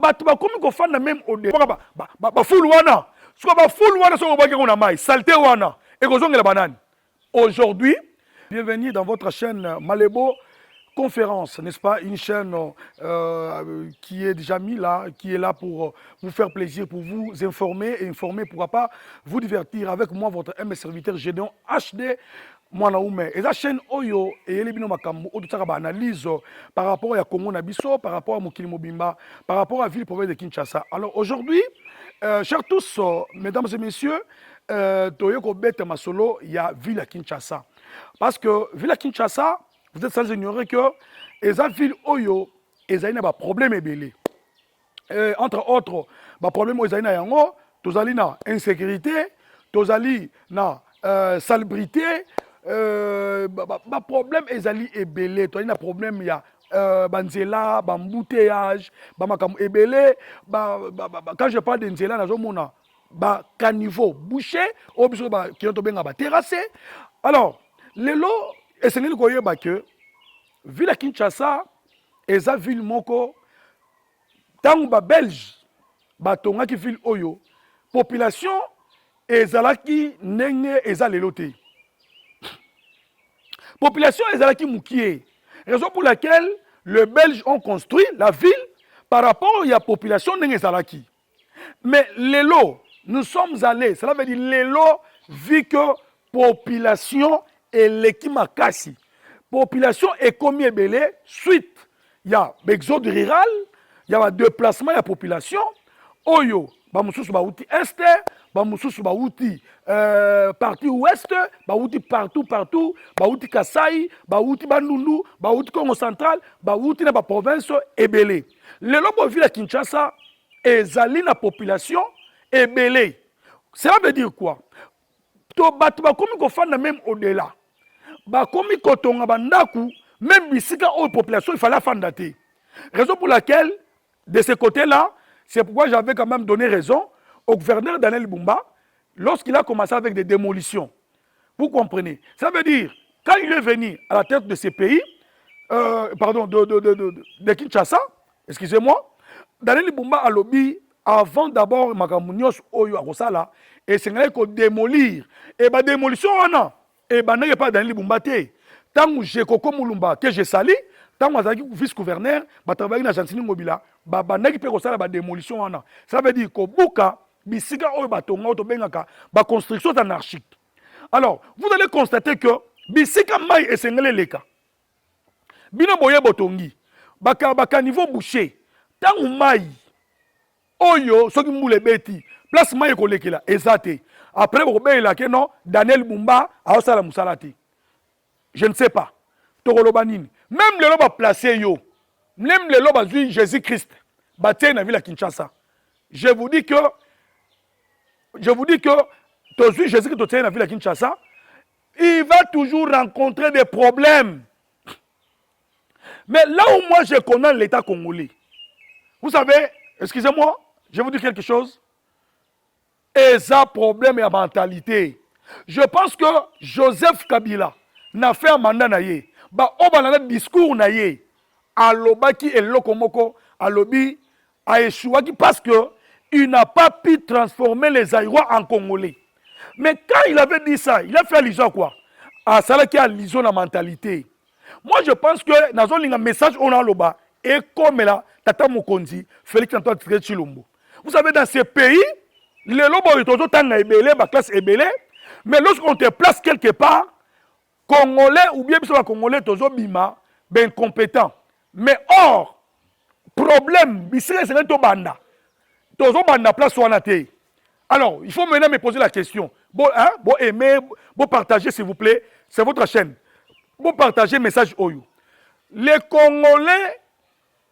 bato bakomi kofanda même au-delà bafoule wana soki bafoule wana soki obaki kuna mai saleté wana ekozongela banani. Aujourd'hui, bienvenue dans votre chaîne Malebo Conférence, n'est-ce pas? Une chaîne qui est déjà mise là, qui est là pour vous faire plaisir, pour vous informer et informer, pourquoi pas vous divertir avec moi, votre aimé serviteur Gédéon HD. Et la chaîne Oyo et les binomakambo analyse par rapport à Congo Nabiso, par rapport à Mokili Mobimba, par rapport à la ville province de Kinshasa. Alors aujourd'hui, chers tous, mesdames et messieurs, Toyoko Bete Masolo, il y a ville à Kinshasa. Parce que ville à Kinshasa, vous êtes sans ignorer que les villes Oyo, ils ont un problème ébélé. Entre autres, le problème ils ont yango, tous allez na insécurité, tous allez na salubrité. Problème ezali ebele to ina problème ya banzela bambouteillage bamakam ebele quand je parle de nzela nazomona ba caniveau bouché obiso ba kiyoto benga ba terrassé. Alors lelo esengeli koyeba que ville Kinshasa eza ville moko tango ba belge batongaki ville oyo population ezalaki ndenge eza lelo te. Population ezalaki mukie. Raison pour laquelle les Belges ont construit la ville par rapport à la population n'ezalaki. Mais l'élo, nous sommes allés, cela veut dire l'élo vu que population est l'équimakasi. Population est comme ebele suite il y a l'exode rural, il y a un déplacement de la population. Oyo, bamususu bauti este, bamususu bauti partie ouest, bauti partout, bauti Kasai, bauti Bandundu, bauti Congo central, bauti na ba province ebele. Le lobo ville à Kinshasa ezali na population ebele. Cela veut dire quoi? To batu bakomi kofanda même au-delà. Bakomi kotonga bandaku, même bisika o population il fallait fandate. Raison pour laquelle de ce côté-là, c'est pourquoi j'avais quand même donné raison au gouverneur Daniel Bumba lorsqu'il a commencé avec des démolitions. Vous comprenez? Ça veut dire, quand il est venu à la tête de ces pays, de Kinshasa, excusez-moi, Daniel Bumba a lobby avant d'abord Makamunios Oyo Akosala et c'est qu'il faut démolir. Et la démolition, et n'est pas Daniel Bumba. Tant que j'ai Koko Moulumba, que j'ai sali, tant que j'ai vice-gouverneur, je travaille dans l'agence Mobila, je peux la démolition. Ça veut dire que Bouka, Bisika Oyo Batonga, Otobengaka, la construction anarchique. Alors, vous allez constater que Bisika Maï et Sengele Leka, Bino Boye Botongi, Baka niveau boucher, tant que Maï, Oyo, Soki Moule Beti, place Maï Kolekela, Ezate. Après, vous avez non, Daniel Bumba, Aosala Moussalati. Je ne sais pas. Torolobanine. Même les lois placés yo. Même les lois de Jésus-Christ. Bâtir dans la ville à Kinshasa. Je vous dis que Jésus-Christ dans la ville à Kinshasa, il va toujours rencontrer des problèmes. Mais là où moi je connais l'État congolais, vous savez, excusez-moi, je vais vous dire quelque chose. Et ça, problème et la mentalité. Je pense que Joseph Kabila n'a fait un mandat naïe. Bah, on va dans le discours naïe. Alobaki et Lokomoko, Alobi a échoué parce que il n'a pas pu transformer les Aïrois en Congolais. Mais quand il avait dit ça, il a fait allusion à quoi? À ça qui a allusion à la mentalité. Moi, je pense que dans un message on a loba et comme là, Tata Mokonzi, Félix Antoine Tshisekedi Tshilombo. Vous savez, dans ces pays, les lobos sont tout le temps ébélés, la classe ébélée, mais lorsqu'on te place quelque part, Congolais ou bien Congolais, toujours bima, ben compétent. Mais or, problème, c'est tout banda. Toujours banda place soinate. Alors, il faut maintenant me poser la question. Bon, hein, bon aimer, bon partager s'il vous plaît, c'est votre chaîne. Bon partager message Oyo. Les Congolais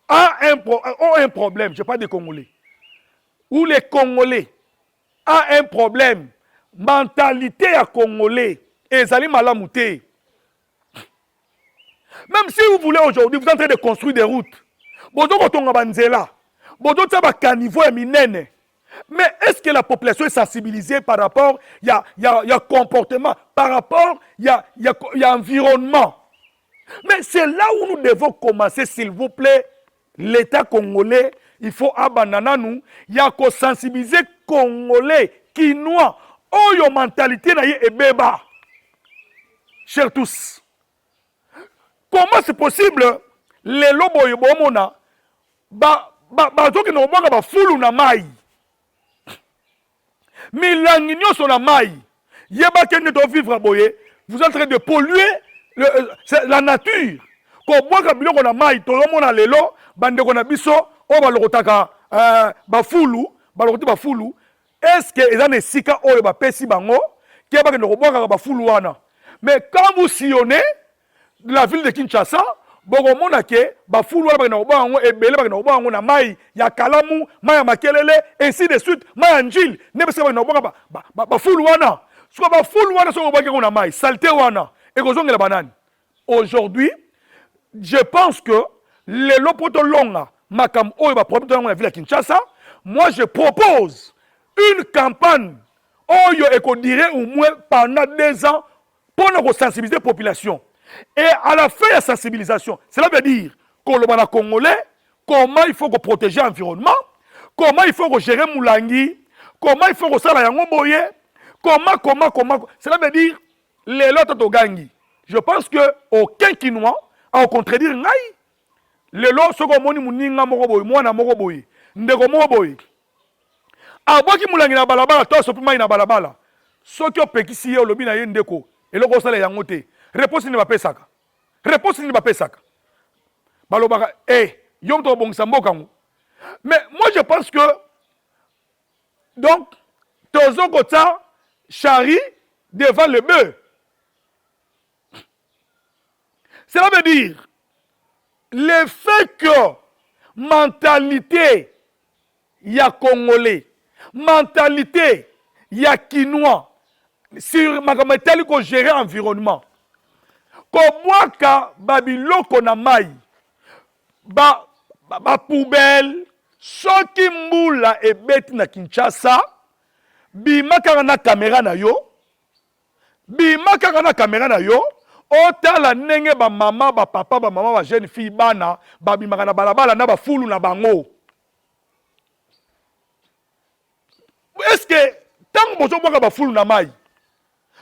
ont un problème, je parle des Congolais. Ou les Congolais ont un problème. Mentalité à Congolais. Et Zali Malamouté. Même si vous voulez aujourd'hui, vous êtes en train de construire des routes. Bodo Kotonga Banzela. Bodo Tsaba Kanivo et Minene. Mais est-ce que la population est sensibilisée par rapport, il y a comportement, par rapport, il y a environnement. Mais c'est là où nous devons commencer, s'il vous plaît, l'État congolais il faut abandonner nous, il y a qu'à sensibiliser Congolais, Kinois, oyo mentalité na ye ebeba. Chers tous, comment c'est possible les lobo yebomona bazoki na obanga ba fulu na mai milangi nyonso na mai yeba kende to vivre boye, vous êtes en train de polluer la nature. Kobwaka biloko na mai tozomona lelo bandeko na biso oyo balokotaka bafulu balokoti bafulu, est-ce que eza na esika oyo bapesi bango ke bakende kobwakaka bafulu wana? Mais quand vous sillonnez la ville de Kinshasa, bokomona ke bafulu wana bakende kobwaka yango ebele, bakende kobwaka yango na mai ya Kalamu, mai ya Makelele, ainsi de suite, mai ya Njili, nde bese bakende kobwaka bafulu wana. Soki bafulu wana soki obwaki yango na mai saleté wana ekozongela banani? Aujourd'hui, je pense que les lopoto longa makam oyo ba problème dans la ville de Kinshasa, moi je propose une campagne oyo ekodire au moins pendant 2 ans pour nous sensibiliser la population. Et à la fin de la sensibilisation, cela veut dire que le Congolais, comment il faut protéger l'environnement, comment il faut gérer Moulangi, comment il faut faire la boye, comment. Cela veut dire les lots de Gangi. Je pense que aucun Kinois a contredire ngai. Les lots sont comme Mouninga Moroboy, Mwana Moroboy, Ndego Moroboy. Aboki Moulangi na balabala, toi sopima na balabala. Ceux qui ont péki si au lobby na yendeko, et le gros salaire yangote. Réponse ni pas saka. Réponse ni pas saka. Balobaka, yom to bon sambo kango. Mais moi je pense que donc tozo kota chari devant le bœuf. Cela veut dire le fait que mentalité ya Congolais, mentalité ya Kinois sur makambo ko gérer environnement. Kobwaka babiloko na mai ba poubelle soki mbula ebeti na Kinshasa bimaka na caméra na yo, otala ndenge ba mama ba papa ba mama ba jeune fille bana babimaka na balabala na ba fulu na bango. Est-ce que tant bozo bwaka ba fulu na mai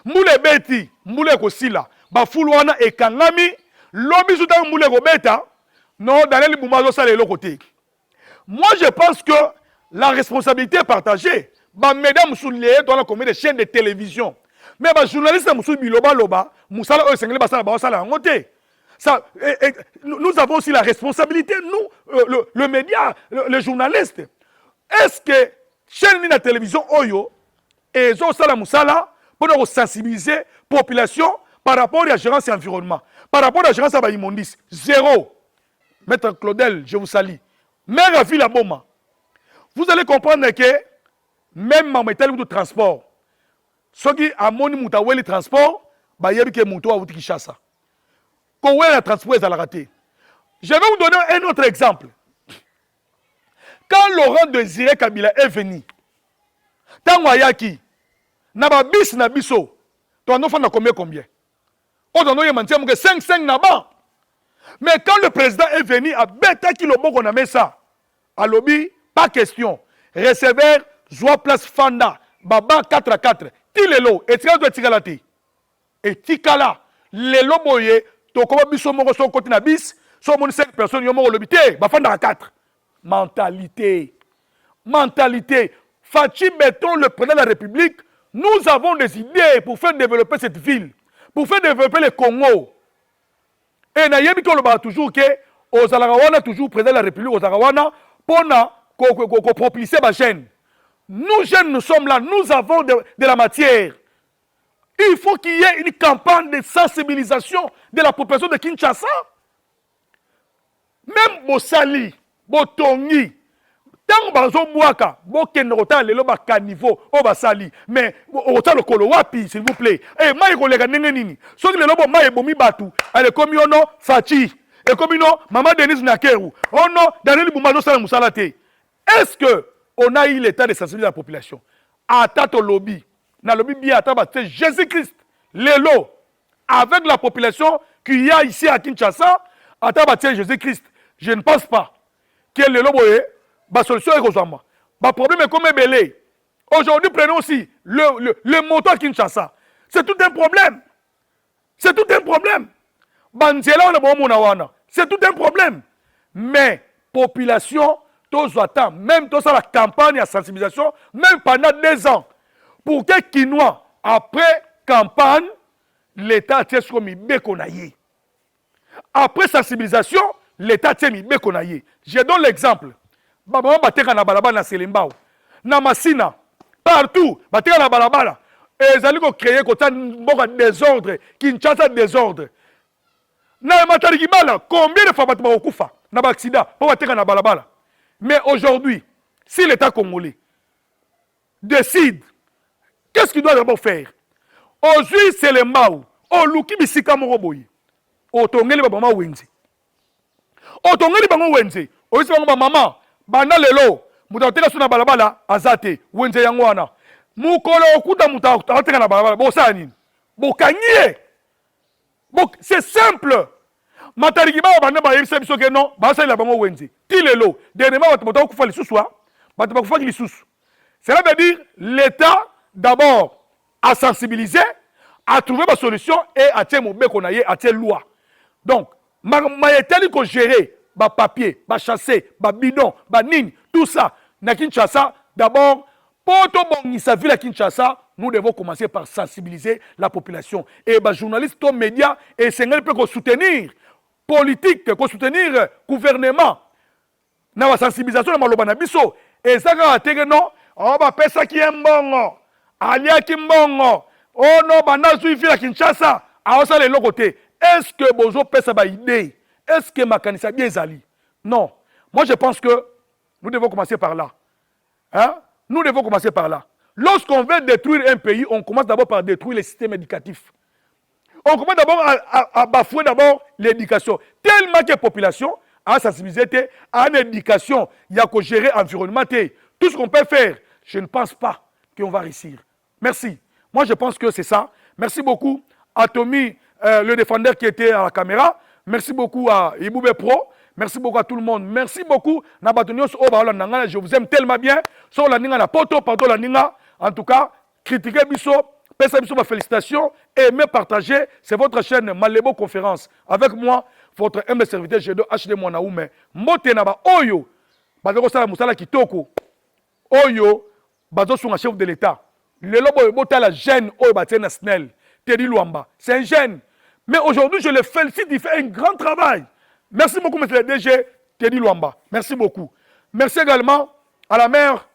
mbula ebeti mbula ekosila bafulu wana ekangami lobi zuta mbula ekobeta non Daniel Bumba sala eloko te. Moi je pense que la responsabilité est partagée. Ba mesdames soulier dans la commune de chaînes de télévision. Mais les journalistes nous avons aussi la responsabilité, nous, le média, le journaliste. Est-ce que chaîne de télévision Oyo et Zosala Moussala pour nous sensibiliser la population par rapport à la gérance et l'environnement, par rapport à la gérance à l'immondice? Zéro. Maître Claudel, je vous salue. Mère ville à Boma. Vous allez comprendre que même en métal de transport, ceux qui ont le transport, ils ont le Kinshasa. Quand le transport est raté. Je vais vous donner un autre exemple. Quand Laurent Désiré Kabila est venu, tant Wayaki, n'a bis na biso, ton enfant a combien? On a menti 5 naba. Mais quand le président est venu à Beta Kilobo, on a mis ça. À lobby, pas question. Receveur, Zoua Place Fanda, Baba 4-4. Tilelo, et tu dois tirer la té. Et Tikala, les loboye, to koba biso moko son côté na bis, so mon 5 personnes yo moko lobité, ba Fanda 4. Mentalité. Fachi Beton, le président de la République, nous avons des idées pour faire développer cette ville, pour faire développer le Congo. Et na yebi to le ba toujours que aux Alarawana toujours président de la République aux Alarawana pona ko propulser ba jeune. Nous jeunes nous sommes là, nous avons de la matière. Il faut qu'il y ait une campagne de sensibilisation de la population de Kinshasa. Même Bossali, Botongi, tant bazo mwaka, Bokenrota lelo ba caniveau, o basali, mais ota le kolo wapi s'il vous plaît. Eh mai kolega nene nini. Soki lelo bo mai bomi batu, ale komi ono Fachi, et komi no Maman Denise Nakeru. Oh non, Daniel Bumba sala musalate. Est-ce que on a eu l'état de sensibiliser la population? Atato lobby, na lobby bien c'est Jésus-Christ, l'élo, avec la population qu'il y a ici à Kinshasa, Atabaté Jésus-Christ. Je ne pense pas que l'élo boye, la solution est Kozama. Le problème est comme belé. Aujourd'hui, prenons aussi le moto à Kinshasa. C'est tout un problème. C'est tout un problème. C'est tout un problème. Mais, population, tous attendent, même tous la campagne de sensibilisation, même pendant 2 ans, pour que Kinois, après campagne, l'État tient ce qu'on y après sensibilisation, l'État tient ce qu'on je donne l'exemple. Baba bateka na balabala na Selembao, na Masina, partout, bateka na balabala. Et ils allaient créer un désordre, Kinshasa désordre. Na matari bala, combien de fois batema okufa na accident pour bateka na balabala. Mais aujourd'hui, si l'État congolais décide, qu'est-ce qu'il doit d'abord faire? Aujourd'hui, Selembao, au luki bisika moroboyi, au tongeli babama wenzi. Au tongeli babama wenzi, au isi babama maman. Banda lelo mutateka suna balabala azate wenze yango wana mukolo okuta mutateka na balabala bosa nini bokanyie c'est simple matariki ba banda ba yebisa biso ke non ba sala bango wenze ti lelo dernièrement bato kufa lisusu bato bakufa lisusu cela veut dire l'État d'abord a sensibilisé a trouvé ma solution et a tient mobeko na ye a tient loi donc mayeteli ko gérer ba papier, ba chassé, ba bidon, ba nini, tout ça. Na Kinshasa, d'abord, pour tout bon, sa ville à Kinshasa, nous devons commencer par sensibiliser la population. Et les journalistes, les médias, et c'est un peu qu'on soutenir politique, qu'on soutenir gouvernement. Na la sensibilisation de Malobana Bisso. Et ça, quand on non, on va faire ça qui est bon, alia qui est bon, oh non, bana ville à Kinshasa, à ça les côté. Est-ce que Bozo peut ça ba idée? Est-ce que Makanissa bien Zali? Non. Moi, je pense que nous devons commencer par là. Hein? Nous devons commencer par là. Lorsqu'on veut détruire un pays, on commence d'abord par détruire le système éducatif. On commence d'abord à bafouer d'abord l'éducation. Tellement que la population a sensibilisé à une éducation, il y a qu'à gérer l'environnement. Tout ce qu'on peut faire, je ne pense pas qu'on va réussir. Merci. Moi, je pense que c'est ça. Merci beaucoup à Tommy, le défendeur qui était à la caméra. Merci beaucoup à Iboube Pro. Merci beaucoup à tout le monde. Merci beaucoup. Je vous aime tellement bien. Sur la Ninga, la poto, pardon, la Ninga. En tout cas, critiquez Bisso, passez Bisso, ma félicitation. Aimez, partagez. C'est votre chaîne Malebo Conférence. Avec moi, votre humble serviteur, G2 HD Monaoume. Mote Naba Oyo. Bazoko Sala Moussala Kitoko. Oyo. Bazo sont un chef de l'État. Le lobo bota la gêne Oyo Batena Snell. Teddy Luamba. C'est un gêne. Mais aujourd'hui, je le félicite, il fait un grand travail. Merci beaucoup, monsieur le DG Teddy Luamba. Merci beaucoup. Merci également à la maire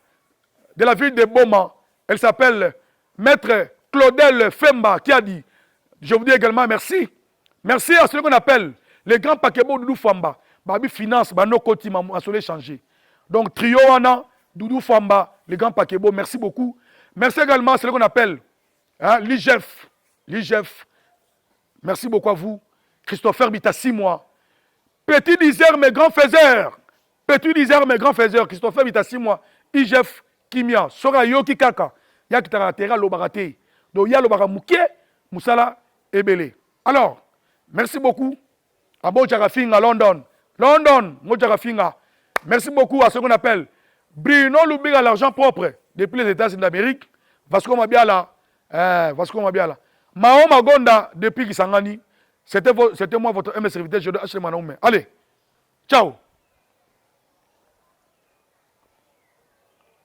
de la ville de Boma. Elle s'appelle Maître Claudel Femba qui a dit, je vous dis également merci. Merci à celui qu'on appelle les grands paquebots Doudou Famba. Babi Finance, Bano Koti, a solé changer. Donc, Trio Ana, Doudou Famba, les grands paquebots, merci beaucoup. Merci également à celui qu'on appelle l'IGF. L'IGF. Merci beaucoup à vous. Christopher Bita, 6 mois. Petit diseur, mes grands faiseurs. Petit diseur, mes grands faiseurs. Christopher Bita, 6 mois. IGF Kimia. Sora Yoki Kaka. Yakitara Tera Lobarate. Donc, il y a Lobara Mouké, Moussala Ebele. Alors, merci beaucoup à Bojarafinga, London. London, Bojarafinga. Merci beaucoup à ce qu'on appelle Bruno Lubiga, l'argent propre, depuis les États-Unis d'Amérique. Vasco Mabiala. Vasco Mabiala. Mao Magonda, depuis Kisangani, c'était moi, votre MS serviteur, je dois acheter mon nom. Allez, ciao.